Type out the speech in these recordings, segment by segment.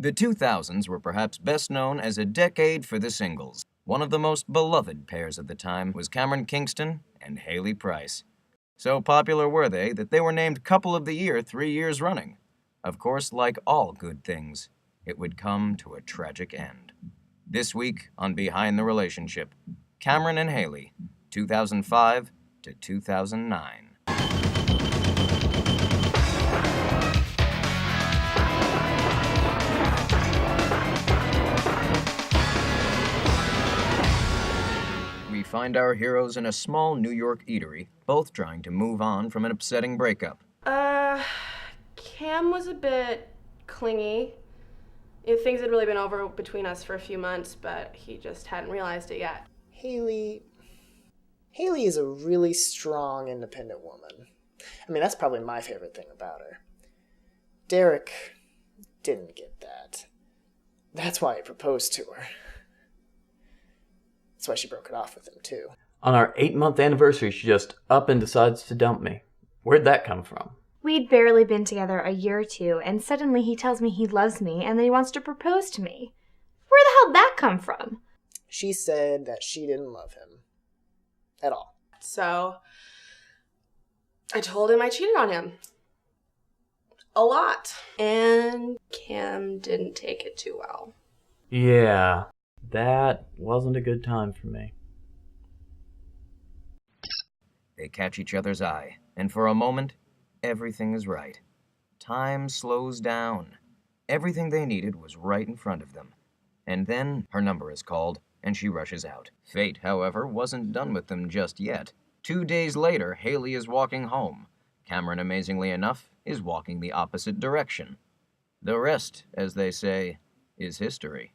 The 2000s were perhaps best known as a decade for the singles. One of the most beloved pairs of the time was Cameron Kingston and Haley Price. So popular were they that they were named Couple of the Year 3 years running. Of course, like all good things, it would come to a tragic end. This week on Behind the Relationship, Cameron and Haley, 2005 to 2009. We find our heroes in a small New York eatery, both trying to move on from an upsetting breakup. Cam was a bit clingy. Things had really been over between us for a few months, but he just hadn't realized it yet. Haley is a really strong, independent woman. I mean, that's probably my favorite thing about her. Derek didn't get that. That's why he proposed to her. That's why she broke it off with him, too. On our 8-month anniversary, she just up and decides to dump me. Where'd that come from? We'd barely been together a year or two, and suddenly he tells me he loves me and that he wants to propose to me. Where the hell did that come from? She said that she didn't love him. At all. So, I told him I cheated on him. A lot. And Cam didn't take it too well. Yeah, that wasn't a good time for me. They catch each other's eye, and for a moment, everything is right. Time slows down. Everything they needed was right in front of them. And then her number is called, and she rushes out. Fate, however, wasn't done with them just yet. 2 days later, Haley is walking home. Cameron, amazingly enough, is walking the opposite direction. The rest, as they say, is history.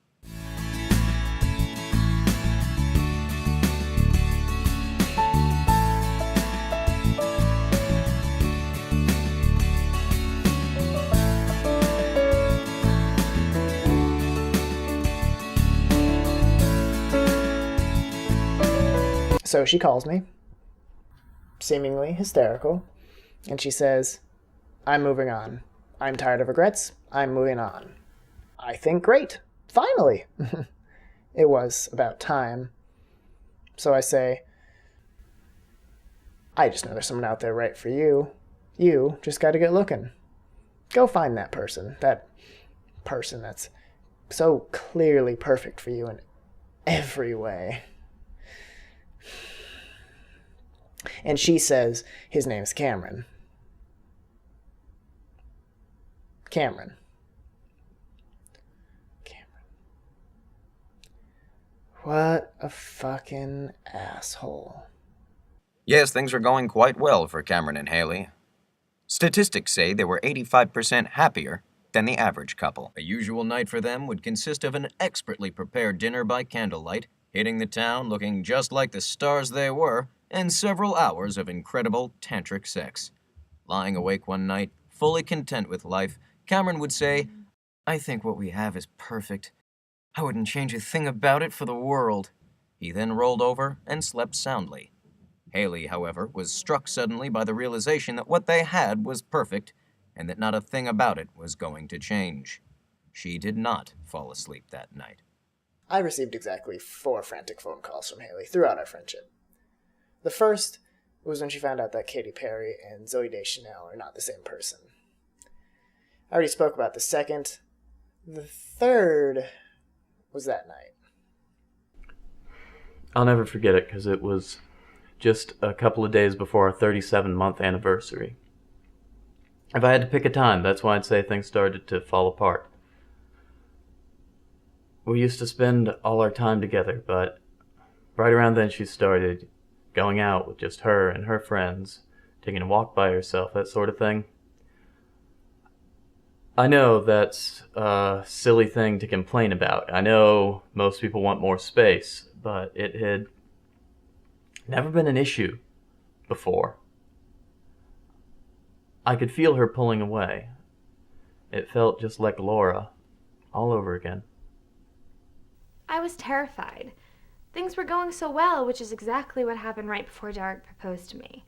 So she calls me, seemingly hysterical, and she says, I'm moving on. I'm tired of regrets. I'm moving on. I think, great. Finally. It was about time. So I say, I just know there's someone out there right for you. You just got to get looking. Go find that person. That person that's so clearly perfect for you in every way. And she says his name's Cameron. Cameron. What a fucking asshole. Yes, things are going quite well for Cameron and Haley. Statistics say they were 85% happier than the average couple. A usual night for them would consist of an expertly prepared dinner by candlelight, hitting the town looking just like the stars they were, and several hours of incredible tantric sex. Lying awake one night, fully content with life, Cameron would say, I think what we have is perfect. I wouldn't change a thing about it for the world. He then rolled over and slept soundly. Haley, however, was struck suddenly by the realization that what they had was perfect, and that not a thing about it was going to change. She did not fall asleep that night. I received exactly 4 frantic phone calls from Haley throughout our friendship. The first was when she found out that Katy Perry and Zooey Deschanel are not the same person. I already spoke about the second. The third was that night. I'll never forget it because it was just a couple of days before our 37-month anniversary. If I had to pick a time, that's why I'd say things started to fall apart. We used to spend all our time together, but right around then she started going out with just her and her friends, taking a walk by herself, that sort of thing. I know that's a silly thing to complain about. I know most people want more space, but it had never been an issue before. I could feel her pulling away. It felt just like Laura, all over again. I was terrified. Things were going so well, which is exactly what happened right before Derek proposed to me.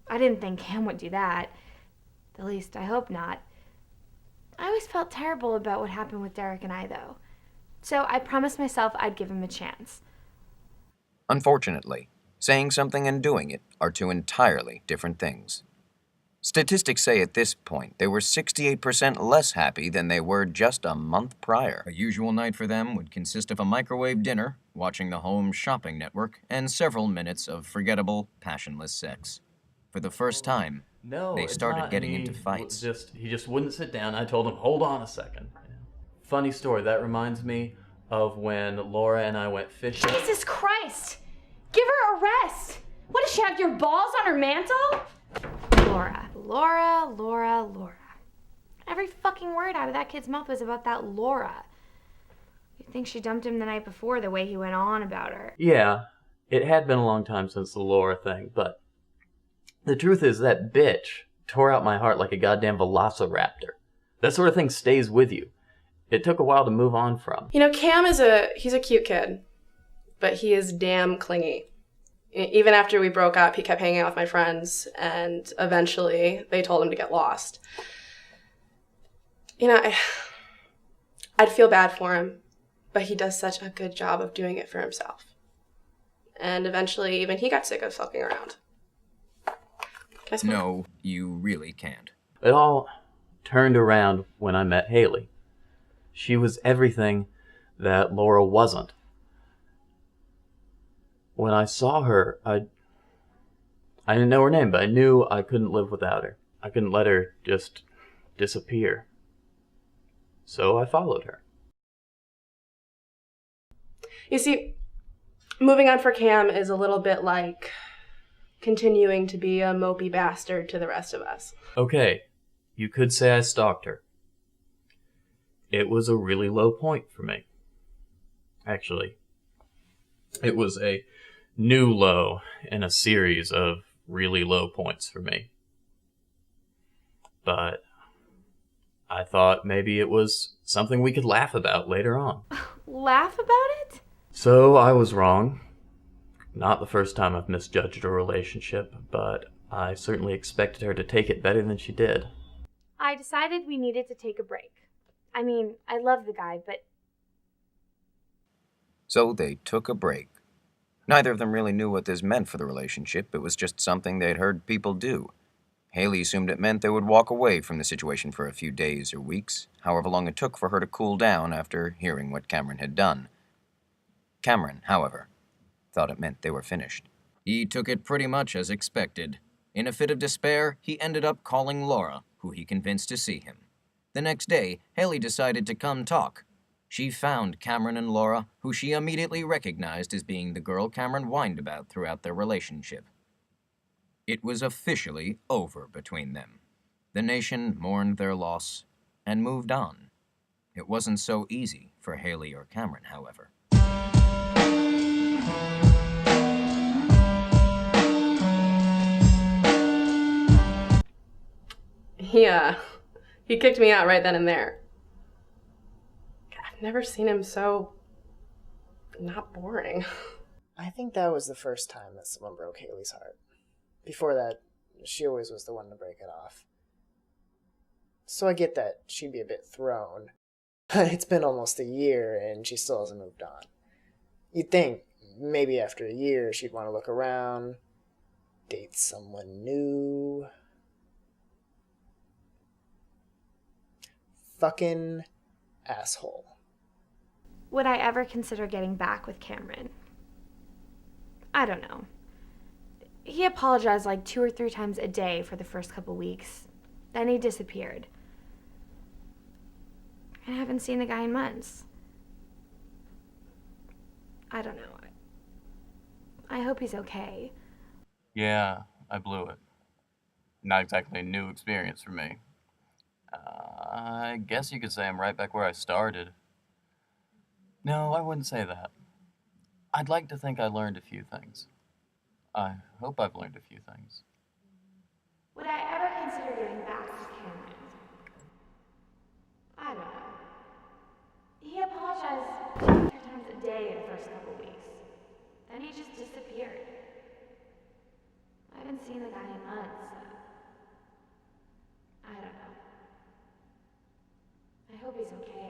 I didn't think Cam would do that. At least, I hope not. I always felt terrible about what happened with Derek and I, though. So I promised myself I'd give him a chance. Unfortunately, saying something and doing it are two entirely different things. Statistics say at this point they were 68% less happy than they were just a month prior. A usual night for them would consist of a microwave dinner, watching the Home Shopping Network, and several minutes of forgettable, passionless sex. For the first time, No, they it's started not, getting and into fights. He just wouldn't sit down. I told him, hold on a second. Funny story. That reminds me of when Laura and I went fishing. Jesus Christ! Give her a rest! What, does she have your balls on her mantle? Laura. Every fucking word out of that kid's mouth was about that Laura. You'd think she dumped him the night before the way he went on about her. Yeah, it had been a long time since the Laura thing, but the truth is that bitch tore out my heart like a goddamn velociraptor. That sort of thing stays with you. It took a while to move on from. You know, Cam he's a cute kid, but he is damn clingy. Even after we broke up, he kept hanging out with my friends, and eventually they told him to get lost. You know, I'd feel bad for him, but he does such a good job of doing it for himself. And eventually, even he got sick of fucking around. No, you really can't. It all turned around when I met Haley. She was everything that Laura wasn't. When I saw her, I didn't know her name, but I knew I couldn't live without her. I couldn't let her just disappear. So I followed her. You see, moving on for Cam is a little bit like continuing to be a mopey bastard to the rest of us. Okay, you could say I stalked her. It was a really low point for me. Actually, it was a new low in a series of really low points for me. But I thought maybe it was something we could laugh about later on. Laugh about it? So I was wrong. Not the first time I've misjudged a relationship, but I certainly expected her to take it better than she did. I decided we needed to take a break. I mean, I love the guy, but... So they took a break. Neither of them really knew what this meant for the relationship. It was just something they'd heard people do. Haley assumed it meant they would walk away from the situation for a few days or weeks, however long it took for her to cool down after hearing what Cameron had done. Cameron, however, thought it meant they were finished. He took it pretty much as expected. In a fit of despair, he ended up calling Laura, who he convinced to see him. The next day, Haley decided to come talk. She found Cameron and Laura, who she immediately recognized as being the girl Cameron whined about throughout their relationship. It was officially over between them. The nation mourned their loss and moved on. It wasn't so easy for Haley or Cameron, however. He kicked me out right then and there. I've never seen him so not boring. I think that was the first time that someone broke Haley's heart. Before that, she always was the one to break it off. So I get that she'd be a bit thrown. It's been almost a year and she still hasn't moved on. You'd think maybe after a year she'd want to look around, date someone new. Fucking asshole. Would I ever consider getting back with Cameron? I don't know. He apologized like 2 or 3 times a day for the first couple weeks. Then he disappeared. I haven't seen the guy in months. I don't know. I hope he's okay. Yeah, I blew it. Not exactly a new experience for me. I guess you could say I'm right back where I started. No, I wouldn't say that. I'd like to think I learned a few things. I hope I've learned a few things. Would I ever consider getting back with Cameron? I don't know. He apologized 2 or 3 times a day in the first couple weeks. Then he just disappeared. I haven't seen the guy in months. I don't know. okay.